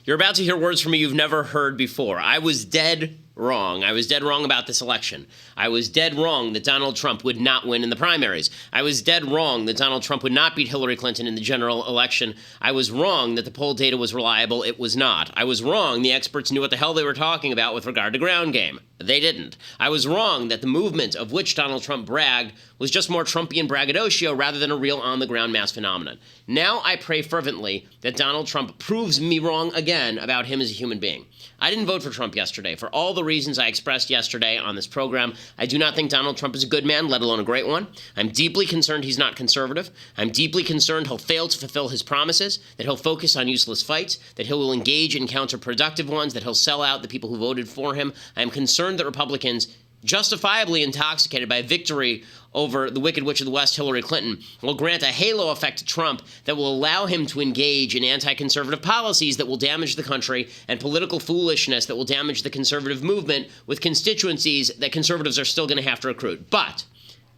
You're about to hear words from me you've never heard before. I was dead wrong. I was dead wrong about this election. I was dead wrong that Donald Trump would not win in the primaries. I was dead wrong that Donald Trump would not beat Hillary Clinton in the general election. I was wrong that the poll data was reliable. It was not. I was wrong the experts knew what the hell they were talking about with regard to ground game. They didn't. I was wrong that the movement of which Donald Trump bragged was just more Trumpian braggadocio rather than a real on-the-ground mass phenomenon. Now I pray fervently that Donald Trump proves me wrong again about him as a human being. I didn't vote for Trump yesterday. For all the reasons I expressed yesterday on this program, I do not think Donald Trump is a good man, let alone a great one. I'm deeply concerned he's not conservative. I'm deeply concerned he'll fail to fulfill his promises, that he'll focus on useless fights, that he will engage in counterproductive ones, that he'll sell out the people who voted for him. I'm concerned that Republicans, justifiably intoxicated by victory over the Wicked Witch of the West, Hillary Clinton, will grant a halo effect to Trump that will allow him to engage in anti-conservative policies that will damage the country and political foolishness that will damage the conservative movement with constituencies that conservatives are still going to have to recruit. But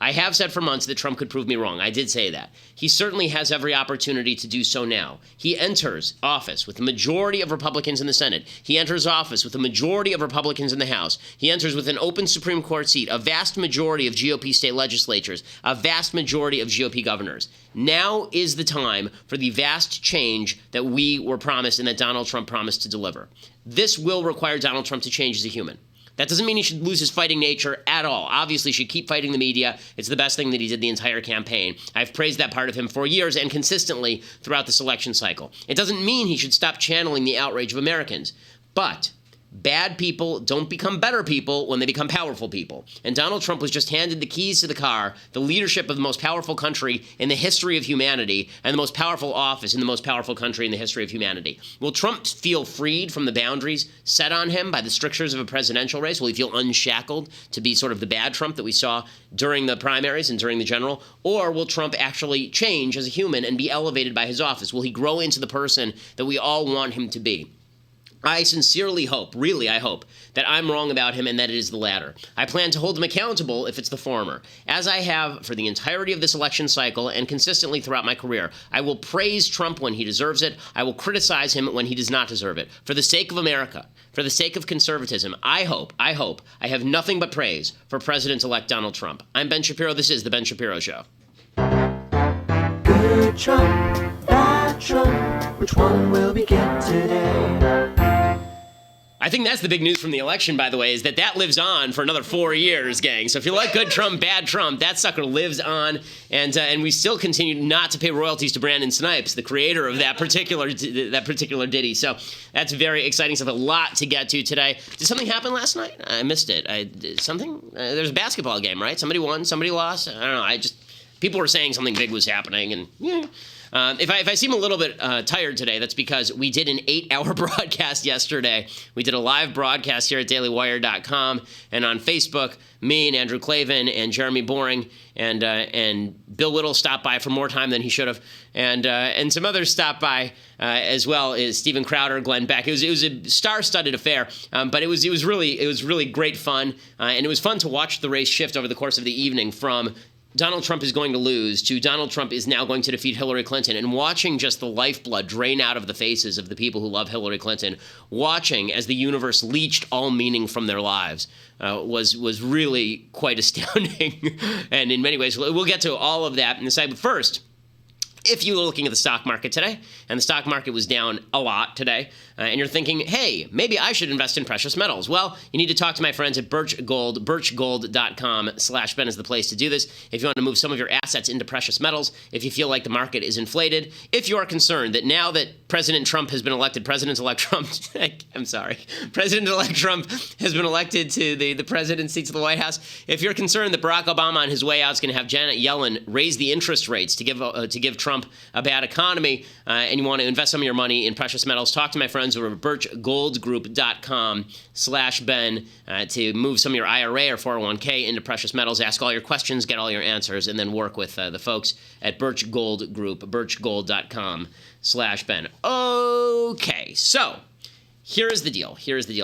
I have said for months that Trump could prove me wrong. I did say that. He certainly has every opportunity to do so now. He enters office with a majority of Republicans in the Senate. He enters office with a majority of Republicans in the House. He enters with an open Supreme Court seat, a vast majority of GOP state legislatures, a vast majority of GOP governors. Now is the time for the vast change that we were promised and that Donald Trump promised to deliver. This will require Donald Trump to change as a human. That doesn't mean he should lose his fighting nature at all. Obviously, he should keep fighting the media. It's the best thing that he did the entire campaign. I've praised that part of him for years and consistently throughout this election cycle. It doesn't mean he should stop channeling the outrage of Americans. But bad people don't become better people when they become powerful people. And Donald Trump was just handed the keys to the car, the leadership of the most powerful country in the history of humanity, and the most powerful office in the most powerful country in the history of humanity. Will Trump feel freed from the boundaries set on him by the strictures of a presidential race? Will he feel unshackled to be sort of the bad Trump that we saw during the primaries and during the general? Or will Trump actually change as a human and be elevated by his office? Will he grow into the person that we all want him to be? I sincerely hope, really I hope, that I'm wrong about him and that it is the latter. I plan to hold him accountable if it's the former. As I have for the entirety of this election cycle and consistently throughout my career, I will praise Trump when he deserves it. I will criticize him when he does not deserve it. For the sake of America, for the sake of conservatism, I hope I have nothing but praise for President-elect Donald Trump. I'm Ben Shapiro. This is The Ben Shapiro Show. Good Trump, bad Trump, which one will we get today? I think that's the big news from the election, by the way, is that lives on for another 4 years, gang. So if you like good Trump, bad Trump, that sucker lives on. And we still continue not to pay royalties to Brandon Snipes, the creator of that particular ditty. So that's very exciting stuff. A lot to get to today. Did something happen last night? I missed it. There's a basketball game, right? Somebody won, somebody lost. I don't know. People were saying something big was happening, and yeah. If I seem a little bit tired today, that's because we did an 8-hour broadcast yesterday. We did a live broadcast here at dailywire.com and on Facebook. Me and Andrew Klavan and Jeremy Boring and Bill Whittle stopped by for more time than he should have, and some others stopped by as well as Steven Crowder, Glenn Beck. It was a star-studded affair, but it was really great fun, and it was fun to watch the race shift over the course of the evening from Donald Trump is going to lose to Donald Trump is now going to defeat Hillary Clinton, and watching just the lifeblood drain out of the faces of the people who love Hillary Clinton, watching as the universe leached all meaning from their lives was really quite astounding. And in many ways, we'll get to all of that in a second. But first, if you were looking at the stock market today, and the stock market was down a lot today, and you're thinking, hey, maybe I should invest in precious metals. Well, you need to talk to my friends at Birch Gold. Birchgold.com/Ben is the place to do this. If you want to move some of your assets into precious metals, if you feel like the market is inflated, if you are concerned that now that President-elect Trump has been elected to the presidency, to the White House, if you're concerned that Barack Obama on his way out is going to have Janet Yellen raise the interest rates to give Trump a bad economy, and you want to invest some of your money in precious metals, talk to my friends over at birchgoldgroup.com/Ben to move some of your IRA or 401k into precious metals. Ask all your questions, get all your answers, and then work with the folks at Birch Gold Group, birchgold.com/Ben. Okay, so here is the deal.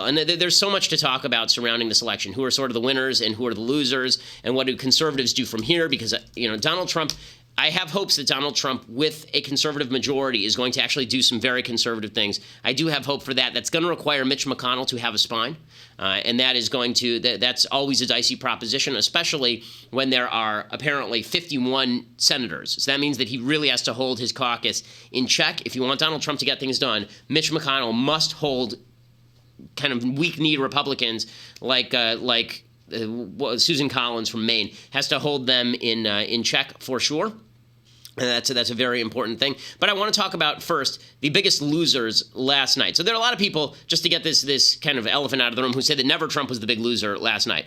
And there's so much to talk about surrounding this election. Who are sort of the winners and who are the losers, and what do conservatives do from here? Because, Donald Trump I have hopes that Donald Trump, with a conservative majority, is going to actually do some very conservative things. I do have hope for that. That's going to require Mitch McConnell to have a spine, and that is going to that's always a dicey proposition, especially when there are apparently 51 senators. So that means that he really has to hold his caucus in check. If you want Donald Trump to get things done, Mitch McConnell must hold kind of weak-kneed Republicans like Susan Collins from Maine, has to hold them in check for sure. And that's a very important thing. But I want to talk about first the biggest losers last night. So there are a lot of people, just to get this kind of elephant out of the room, who say that never Trump was the big loser last night.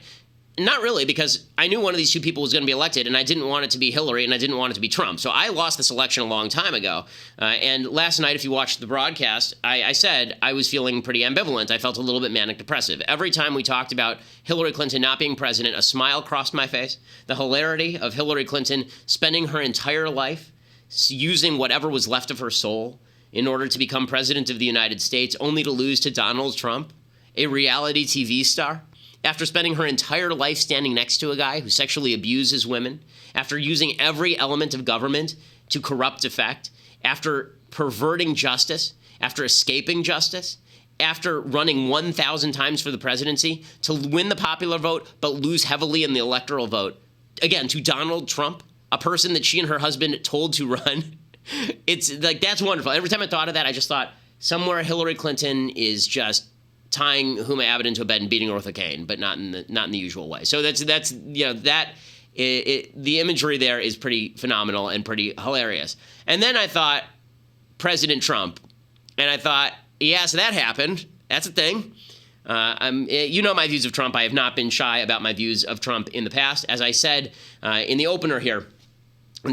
Not really, because I knew one of these two people was going to be elected, and I didn't want it to be Hillary, and I didn't want it to be Trump. So I lost this election a long time ago. And last night, if you watched the broadcast, I said I was feeling pretty ambivalent. I felt a little bit manic-depressive. Every time we talked about Hillary Clinton not being president, a smile crossed my face. The hilarity of Hillary Clinton spending her entire life using whatever was left of her soul in order to become president of the United States, only to lose to Donald Trump, a reality TV star. After spending her entire life standing next to a guy who sexually abuses women, after using every element of government to corrupt effect, after perverting justice, after escaping justice, after running 1,000 times for the presidency, to win the popular vote but lose heavily in the electoral vote, again, to Donald Trump, a person that she and her husband told to run. It's like, that's wonderful. Every time I thought of that, I just thought somewhere Hillary Clinton is just tying Huma Abedin into a bed and beating her with a cane, but not in the usual way. So that's the imagery there is pretty phenomenal and pretty hilarious. And then I thought President Trump, and I thought, yeah, so that happened. That's a thing. You know my views of Trump. I have not been shy about my views of Trump in the past. As I said in the opener here,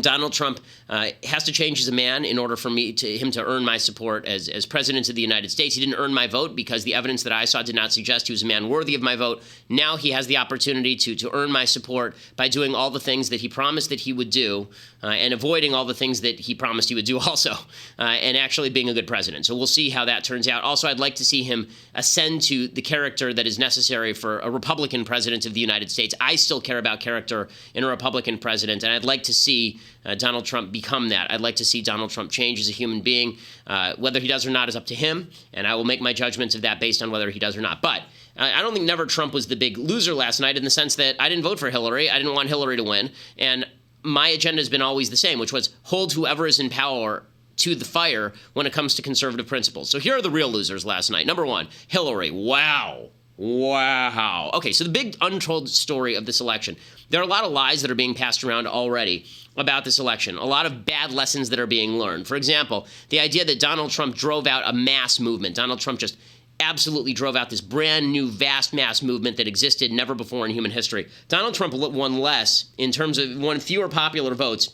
Donald Trump has to change as a man in order for him to earn my support as president of the United States. He didn't earn my vote because the evidence that I saw did not suggest he was a man worthy of my vote. Now he has the opportunity to earn my support by doing all the things that he promised that he would do and avoiding all the things that he promised he would do also, and actually being a good president. So we'll see how that turns out. Also, I'd like to see him ascend to the character that is necessary for a Republican president of the United States. I still care about character in a Republican president, and I'd like to see Donald Trump become that. I'd like to see Donald Trump change as a human being. Whether he does or not is up to him, and I will make my judgments of that based on whether he does or not. But I don't think never Trump was the big loser last night, in the sense that I didn't vote for Hillary. I didn't want Hillary to win. And my agenda has been always the same, which was hold whoever is in power to the fire when it comes to conservative principles. So here are the real losers last night. Number one, Hillary. Wow. Okay, so the big untold story of this election. There are a lot of lies that are being passed around already about this election. A lot of bad lessons that are being learned. For example, the idea that Donald Trump drove out a mass movement. Donald Trump just absolutely drove out this brand new vast mass movement that existed never before in human history. Donald Trump won less in terms of won fewer popular votes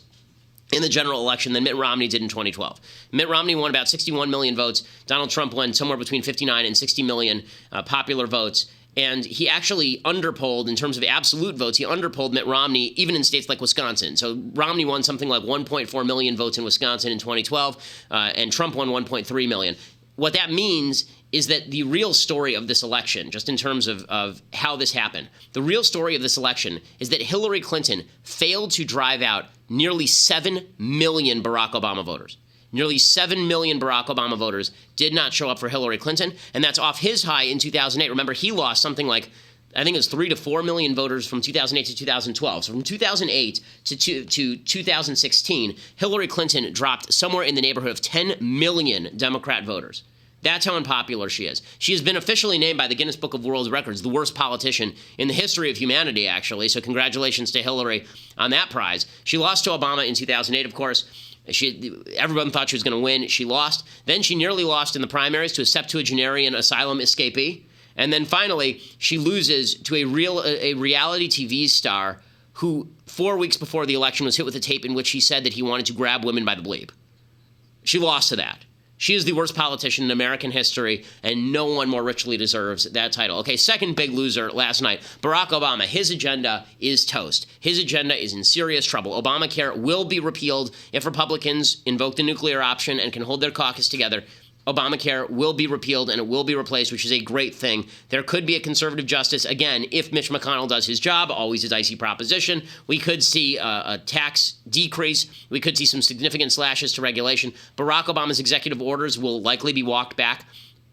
in the general election than Mitt Romney did in 2012. Mitt Romney won about 61 million votes. Donald Trump won somewhere between 59 and 60 million popular votes. And he actually underpolled, in terms of absolute votes, he underpolled Mitt Romney even in states like Wisconsin. So Romney won something like 1.4 million votes in Wisconsin in 2012, and Trump won 1.3 million. What that means is that the real story of this election, just in terms of how this happened, the real story of this election is that Hillary Clinton failed to drive out nearly 7 million Barack Obama voters. Nearly 7 million Barack Obama voters did not show up for Hillary Clinton, and that's off his high in 2008. Remember, he lost something like, I think it was 3 to 4 million voters from 2008 to 2012. So from 2008 to 2016, Hillary Clinton dropped somewhere in the neighborhood of 10 million Democrat voters. That's how unpopular she is. She has been officially named by the Guinness Book of World Records the worst politician in the history of humanity, actually. So congratulations to Hillary on that prize. She lost to Obama in 2008, of course. Everyone thought she was going to win. She lost. Then she nearly lost in the primaries to a septuagenarian asylum escapee. And then finally, she loses to a reality TV star who 4 weeks before the election was hit with a tape in which he said that he wanted to grab women by the bleep. She lost to that. She is the worst politician in American history, and no one more richly deserves that title. Okay, second big loser last night, Barack Obama. His agenda is toast. His agenda is in serious trouble. Obamacare will be repealed if Republicans invoke the nuclear option and can hold their caucus together. Obamacare will be repealed and it will be replaced, which is a great thing. There could be a conservative justice. Again, if Mitch McConnell does his job, always a dicey proposition, we could see a tax decrease. We could see some significant slashes to regulation. Barack Obama's executive orders will likely be walked back.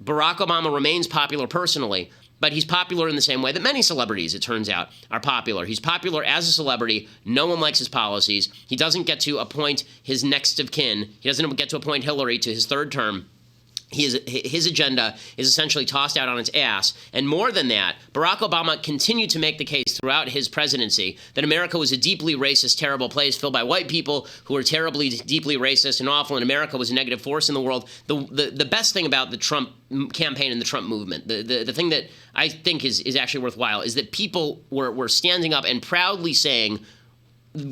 Barack Obama remains popular personally, but he's popular in the same way that many celebrities, it turns out, are popular. He's popular as a celebrity. No one likes his policies. He doesn't get to appoint his next of kin. He doesn't get to appoint Hillary to his third term. His agenda is essentially tossed out on its ass. And more than that, Barack Obama continued to make the case throughout his presidency that America was a deeply racist, terrible place filled by white people who were terribly, deeply racist and awful, and America was a negative force in the world. The best thing about the Trump campaign and the Trump movement, the thing that I think is actually worthwhile, is that people were standing up and proudly saying,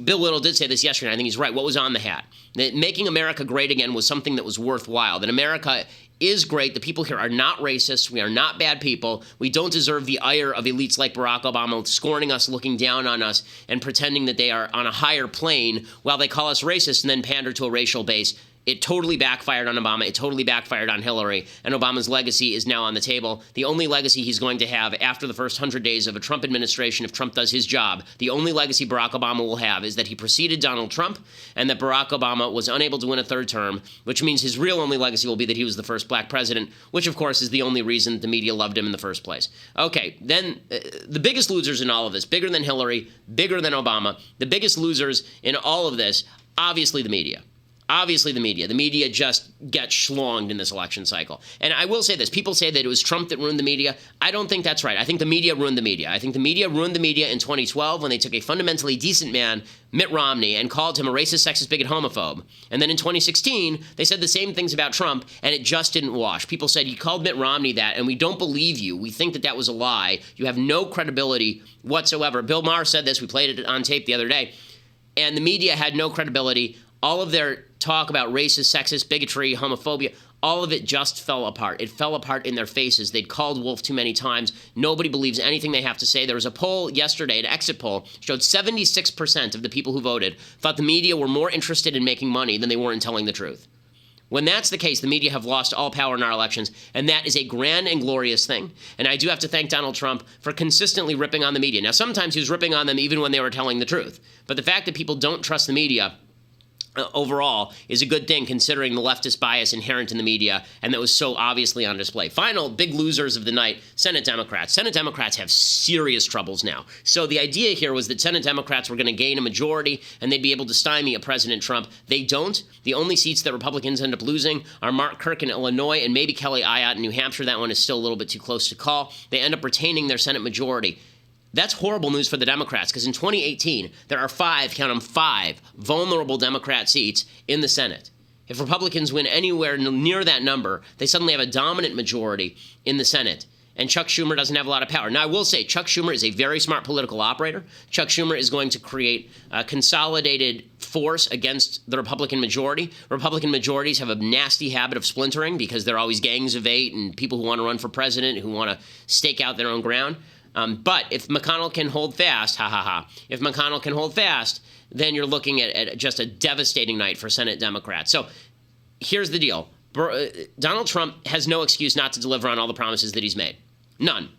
Bill Little did say this yesterday, and I think he's right, what was on the hat? That making America great again was something that was worthwhile, that America is great. The people here are not racist. We are not bad people. We don't deserve the ire of elites like Barack Obama scorning us, looking down on us, and pretending that they are on a higher plane while they call us racist and then pander to a racial base. It totally backfired on Obama. It totally backfired on Hillary. And Obama's legacy is now on the table. The only legacy he's going to have after the first 100 days of a Trump administration, if Trump does his job, the only legacy Barack Obama will have is that he preceded Donald Trump and that Barack Obama was unable to win a third term, which means his real only legacy will be that he was the first black president, which, of course, is the only reason the media loved him in the first place. Okay, then the biggest losers in all of this, bigger than Hillary, bigger than Obama, the biggest losers in all of this, obviously the media. Obviously, the media. The media just gets schlonged in this election cycle. And I will say this. People say that it was Trump that ruined the media. I don't think that's right. I think the media ruined the media. I think the media ruined the media in 2012 when they took a fundamentally decent man, Mitt Romney, and called him a racist, sexist, bigot, homophobe. And then in 2016, they said the same things about Trump, and it just didn't wash. People said, you called Mitt Romney that, and we don't believe you. We think that that was a lie. You have no credibility whatsoever. Bill Maher said this. We played it on tape the other day. And the media had no credibility. All of their talk about racist, sexist, bigotry, homophobia, all of it just fell apart. It fell apart in their faces. They'd called wolf too many times. Nobody believes anything they have to say. There was a poll yesterday, an exit poll, showed 76% of the people who voted thought the media were more interested in making money than they were in telling the truth. When that's the case, the media have lost all power in our elections, and that is a grand and glorious thing. And I do have to thank Donald Trump for consistently ripping on the media. Now, sometimes he was ripping on them even when they were telling the truth. But the fact that people don't trust the media overall is a good thing considering the leftist bias inherent in the media, and that was so obviously on display. Final big losers of the night, Senate Democrats. Senate Democrats have serious troubles now. So the idea here was that Senate Democrats were going to gain a majority and they'd be able to stymie a President Trump. They don't. The only seats that Republicans end up losing are Mark Kirk in Illinois and maybe Kelly Ayotte in New Hampshire. That one is still a little bit too close to call. They end up retaining their Senate majority. That's horrible news for the Democrats, because in 2018, there are five, count them, five vulnerable Democrat seats in the Senate. If Republicans win anywhere near that number, they suddenly have a dominant majority in the Senate. And Chuck Schumer doesn't have a lot of power. Now, I will say Chuck Schumer is a very smart political operator. Chuck Schumer is going to create a consolidated force against the Republican majority. Republican majorities have a nasty habit of splintering because they're always gangs of eight and people who want to run for president, who want to stake out their own ground. But if McConnell can hold fast, if McConnell can hold fast, then you're looking at just a devastating night for Senate Democrats. So here's the deal. Donald Trump has no excuse not to deliver on all the promises that he's made. None.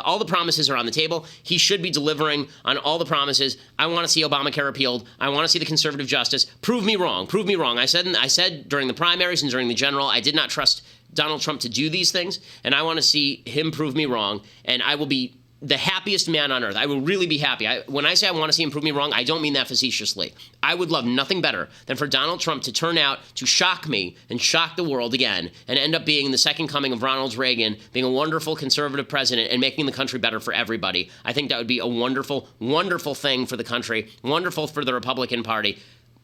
All the promises are on the table. He should be delivering on all the promises. I want to see Obamacare repealed. I want to see the conservative justice. Prove me wrong. Prove me wrong. I said during the primaries and during the general, I did not trust Donald Trump to do these things, and I want to see him prove me wrong, and I will be the happiest man on earth. I will really be happy. When I say I want to see him prove me wrong, I don't mean that facetiously. I would love nothing better than for Donald Trump to turn out to shock me and shock the world again and end up being the second coming of Ronald Reagan, being a wonderful conservative president and making the country better for everybody. I think that would be a wonderful, wonderful thing for the country, wonderful for the Republican Party.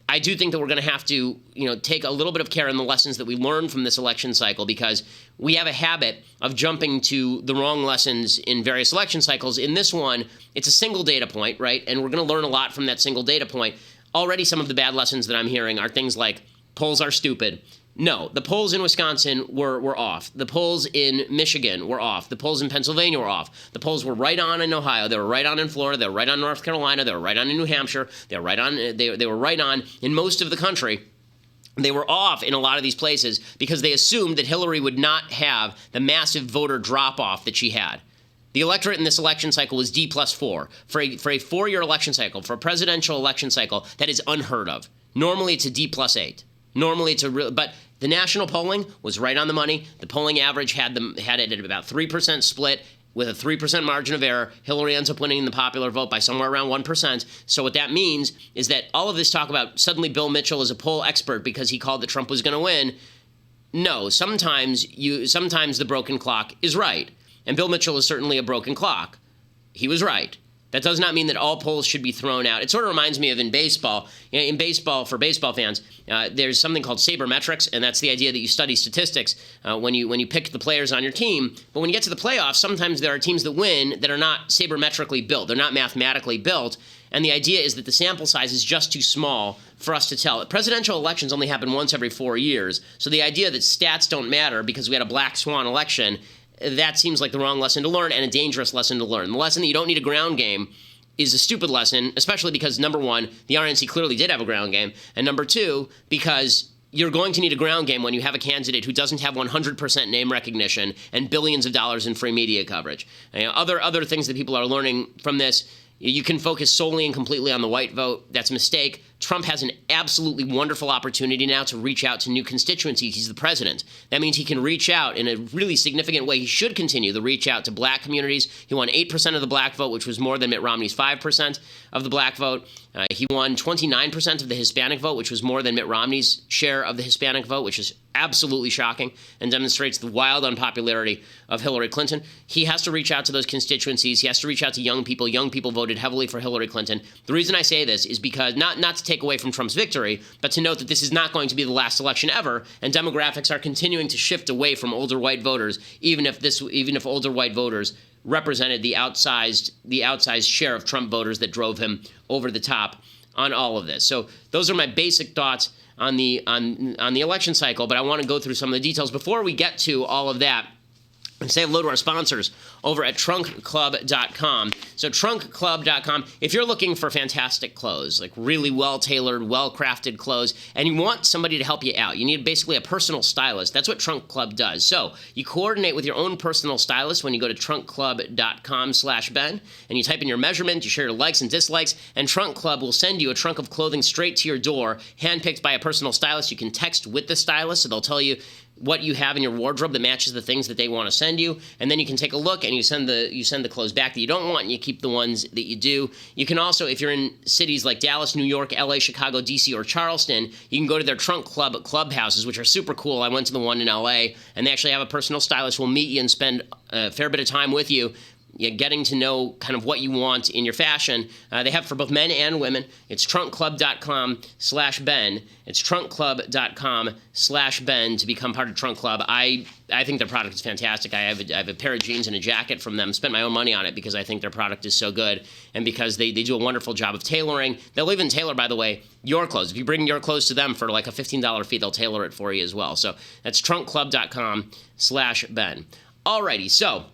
I do think that we're going to have to, take a little bit of care in the lessons that we learned from this election cycle, because we have a habit of jumping to the wrong lessons in various election cycles. In this one, it's a single data point, right? And we're going to learn a lot from that single data point. Already some of the bad lessons that I'm hearing are things like polls are stupid. No, the polls in Wisconsin were off. The polls in Michigan were off. The polls in Pennsylvania were off. The polls were right on in Ohio. They were right on in Florida. They were right on in North Carolina. They were right on in New Hampshire. They were right on. They were right on in most of the country. They were off in a lot of these places because they assumed that Hillary would not have the massive voter drop-off that she had. The electorate in this election cycle was D+4. For a 4-year election cycle, for a presidential election cycle, that is unheard of. Normally, it's a D+8. Normally, it's a real, but the national polling was right on the money. The polling average had it at about 3% split. With a 3% margin of error, Hillary ends up winning the popular vote by somewhere around 1%. So what that means is that all of this talk about suddenly Bill Mitchell is a poll expert because he called that Trump was going to win. No, sometimes the broken clock is right. And Bill Mitchell is certainly a broken clock. He was right. That does not mean that all polls should be thrown out. It sort of reminds me of in baseball. In baseball, for baseball fans, there's something called sabermetrics, and that's the idea that you study statistics when you pick the players on your team. But when you get to the playoffs, sometimes there are teams that win that are not sabermetrically built. They're not mathematically built. And the idea is that the sample size is just too small for us to tell. Presidential elections only happen once every 4 years. So the idea that stats don't matter because we had a black swan election, that seems like the wrong lesson to learn and a dangerous lesson to learn. The lesson that you don't need a ground game is a stupid lesson, especially because, number one, the RNC clearly did have a ground game, and number two, because you're going to need a ground game when you have a candidate who doesn't have 100% name recognition and billions of dollars in free media coverage. Other things that people are learning from this, you can focus solely and completely on the white vote. That's a mistake. Trump has an absolutely wonderful opportunity now to reach out to new constituencies. He's the president. That means he can reach out in a really significant way. He should continue to reach out to black communities. He won 8% of the black vote, which was more than Mitt Romney's 5% of the black vote. He won 29% of the Hispanic vote, which was more than Mitt Romney's share of the Hispanic vote, which is absolutely shocking and demonstrates the wild unpopularity of Hillary Clinton. He has to reach out to those constituencies. He has to reach out to young people. Young people voted heavily for Hillary Clinton. The reason I say this is because not to take away from Trump's victory, but to note that this is not going to be the last election ever, and demographics are continuing to shift away from older white voters, even if older white voters represented the outsized share of Trump voters that drove him over the top on all of this. So those are my basic thoughts on the election cycle, but I want to go through some of the details before we get to all of that. And say hello to our sponsors over at trunkclub.com. So trunkclub.com, if you're looking for fantastic clothes, like really well-tailored, well-crafted clothes, and you want somebody to help you out, you need basically a personal stylist. That's what Trunk Club does. So you coordinate with your own personal stylist when you go to trunkclub.com/Ben, and you type in your measurement, you share your likes and dislikes, and Trunk Club will send you a trunk of clothing straight to your door, handpicked by a personal stylist. You can text with the stylist, so they'll tell you what you have in your wardrobe that matches the things that they want to send you, and then you can take a look and you send the clothes back that you don't want and you keep the ones that you do. You can also, if you're in cities like Dallas, New York, LA, Chicago, DC, or Charleston, you can go to their Trunk Club clubhouses, which are super cool. I went to the one in LA, and they actually have a personal stylist who will meet you and spend a fair bit of time with you, getting to know kind of what you want in your fashion. They have for both men and women. It's trunkclub.com/Ben. It's trunkclub.com/Ben to become part of Trunk Club. I think their product is fantastic. I have a pair of jeans and a jacket from them. Spent my own money on it because I think their product is so good and because they do a wonderful job of tailoring. They'll even tailor, by the way, your clothes. If you bring your clothes to them for like a $15 fee, they'll tailor it for you as well. So that's trunkclub.com/Ben. Alrighty, so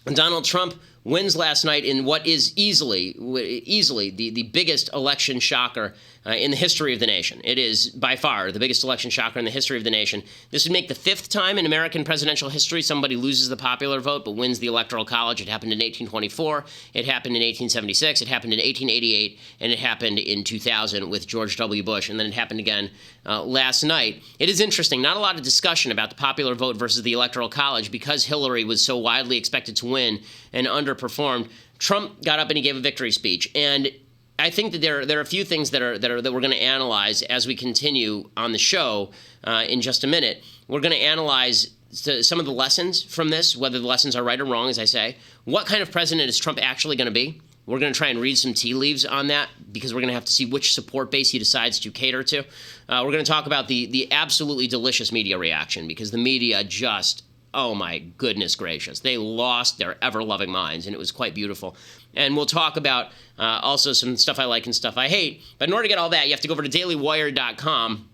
Donald Trump wins last night in what is easily the biggest election shocker in the history of the nation. It is by far the biggest election shocker in the history of the nation. This would make the 5th time in American presidential history somebody loses the popular vote but wins the Electoral College. It happened in 1824, it happened in 1876, it happened in 1888, and it happened in 2000 with George W. Bush, and then it happened again last night. It is interesting, not a lot of discussion about the popular vote versus the Electoral College because Hillary was so widely expected to win and underperformed. Trump got up and he gave a victory speech, and I think that there are a few things that we're going to analyze as we continue on the show in just a minute. We're going to analyze some of the lessons from this, whether the lessons are right or wrong, as I say. What kind of president is Trump actually going to be? We're going to try and read some tea leaves on that because we're going to have to see which support base he decides to cater to. We're going to talk about the absolutely delicious media reaction because the media just, oh my goodness gracious, they lost their ever-loving minds, and it was quite beautiful. And we'll talk about also some stuff I like and stuff I hate. But in order to get all that, you have to go over to dailywire.com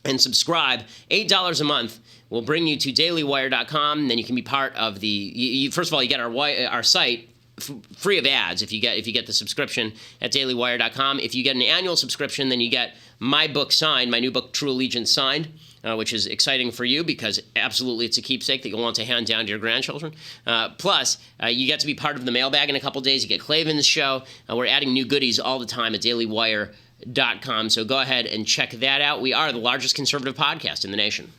and subscribe. $8 a month will bring you to dailywire.com, and then you can be part of the first of all, you get our site free of ads if you get the subscription at dailywire.com. If you get an annual subscription, then you get my book signed, my new book, True Allegiance, signed, which is exciting for you because absolutely it's a keepsake that you'll want to hand down to your grandchildren. Plus, you get to be part of the mailbag in a couple days. You get Clavin's show. We're adding new goodies all the time at dailywire.com. So go ahead and check that out. We are the largest conservative podcast in the nation.